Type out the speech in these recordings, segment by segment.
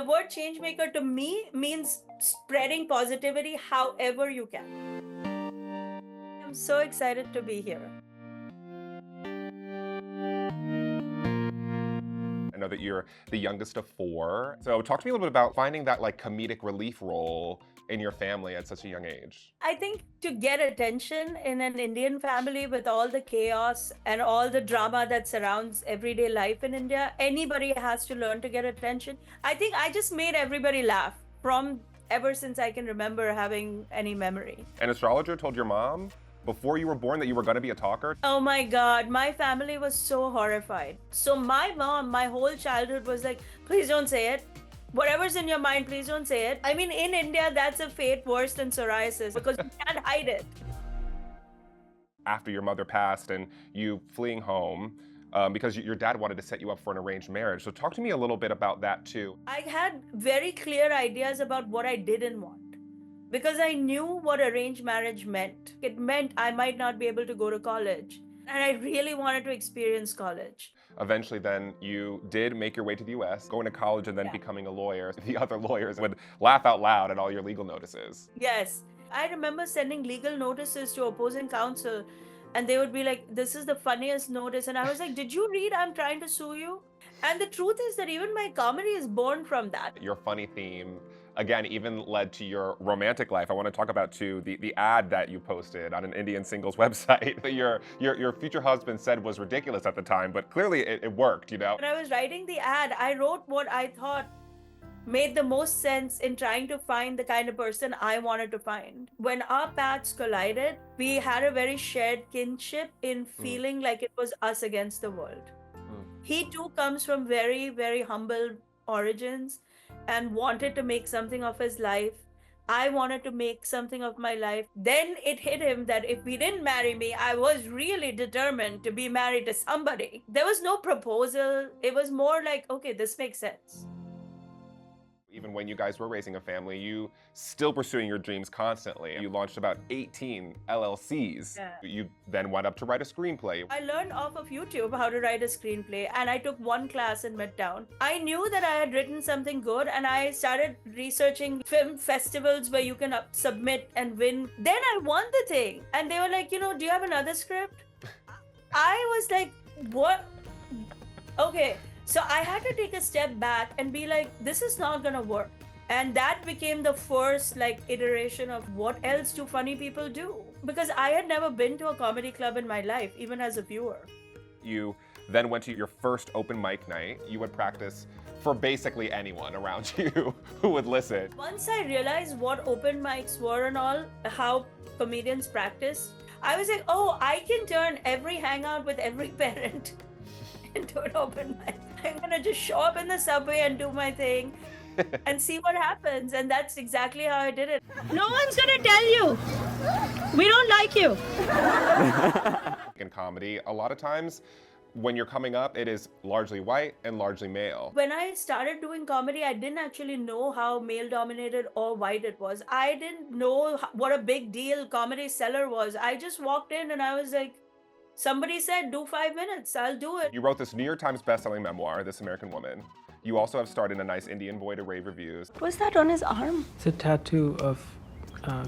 The word change maker to me means spreading positivity however you can. I'm so excited to be here. I know that you're the youngest of 4. So talk to me a little bit about finding that like comedic relief role in your family at such a young age. I think to get attention in an Indian family with all the chaos and all the drama that surrounds everyday life in India, anybody has to learn to get attention. I think I just made everybody laugh from ever since I can remember having any memory. An astrologer told your mom before you were born that you were going to be a talker? Oh my God, my family was so horrified. So my mom, my whole childhood was like, please don't say it. Whatever's in your mind, please don't say it. I mean, in India, that's a fate worse than psoriasis because you can't hide it. After your mother passed and you fleeing home, because your dad wanted to set you up for an arranged marriage. So talk to me a little bit about that too. I had very clear ideas about what I didn't want because I knew what arranged marriage meant. It meant I might not be able to go to college. And I really wanted to experience college. Eventually then you did make your way to the US, going to college and then becoming a lawyer. The other lawyers would laugh out loud at all your legal notices. Yes. I remember sending legal notices to opposing counsel and they would be like, this is the funniest notice. And I was like, did you read I'm trying to sue you? And the truth is that even my comedy is born from that. Your funny theme, again, even led to your romantic life. I want to talk about too the ad that you posted on an Indian singles website that your future husband said was ridiculous at the time, but clearly it worked, you know? When I was writing the ad, I wrote what I thought made the most sense in trying to find the kind of person I wanted to find. When our paths collided, we had a very shared kinship in feeling like it was us against the world. He too comes from very, very humble origins and wanted to make something of his life. I wanted to make something of my life. Then it hit him that if he didn't marry me, I was really determined to be married to somebody. There was no proposal. It was more like, okay, this makes sense. Even when you guys were raising a family, you still pursuing your dreams constantly. You launched about 18 LLCs. Yeah. You then went up to write a screenplay. I learned off of YouTube how to write a screenplay and I took one class in Midtown. I knew that I had written something good and I started researching film festivals where you can submit and win. Then I won the thing and they were like, do you have another script? I was like, what? Okay. So I had to take a step back and be like, this is not gonna work. And that became the first iteration of what else do funny people do? Because I had never been to a comedy club in my life, even as a viewer. You then went to your first open mic night. You would practice for basically anyone around you who would listen. Once I realized what open mics were and all, how comedians practice, I was like, oh, I can turn every hangout with every parent into an open mic. I'm gonna just show up in the subway and do my thing and see what happens. And that's exactly how I did it. No one's gonna tell you. We don't like you. In comedy, a lot of times when you're coming up, it is largely white and largely male. When I started doing comedy, I didn't actually know how male dominated or white it was. I didn't know what a big deal Comedy Cellar was. I just walked in and I was like, somebody said, do 5 minutes, I'll do it. You wrote this New York Times bestselling memoir, This American Woman. You also have starred in A Nice Indian Boy to rave reviews. What's that on his arm? It's a tattoo of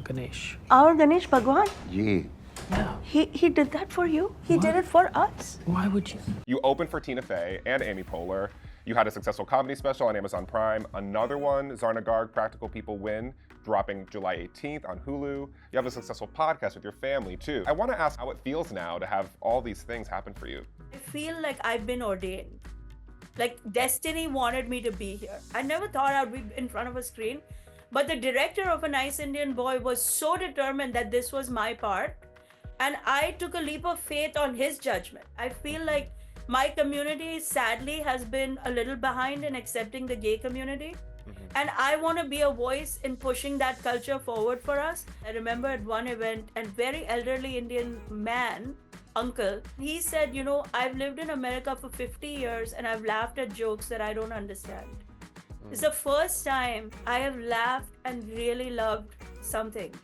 Ganesh. Our Ganesh Bhagwan? Yeah. Yeah. He did that for you? He did it for us? Why would you? You opened for Tina Fey and Amy Poehler. You had a successful comedy special on Amazon Prime. Another one, Zarna Garg, Practical People Win, dropping July 18th on Hulu. You have a successful podcast with your family too. I want to ask how it feels now to have all these things happen for you. I feel like I've been ordained. Like destiny wanted me to be here. I never thought I'd be in front of a screen, but the director of A Nice Indian Boy was so determined that this was my part. And I took a leap of faith on his judgment. I feel like my community sadly has been a little behind in accepting the gay community. And I want to be a voice in pushing that culture forward for us. I remember at one event, a very elderly Indian man, uncle, he said, I've lived in America for 50 years and I've laughed at jokes that I don't understand. It's the first time I have laughed and really loved something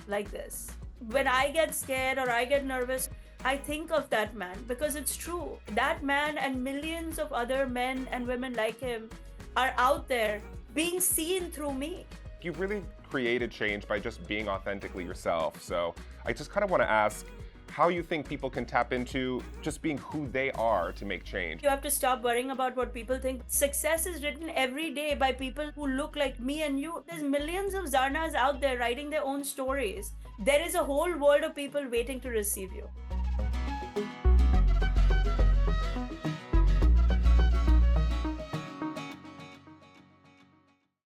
like this. When I get scared or I get nervous, I think of that man because it's true. That man and millions of other men and women like him are out there being seen through me. You really created change by just being authentically yourself. So I just kind of want to ask how you think people can tap into just being who they are to make change. You have to stop worrying about what people think. Success is written every day by people who look like me and you. There's millions of Zarnas out there writing their own stories. There is a whole world of people waiting to receive you.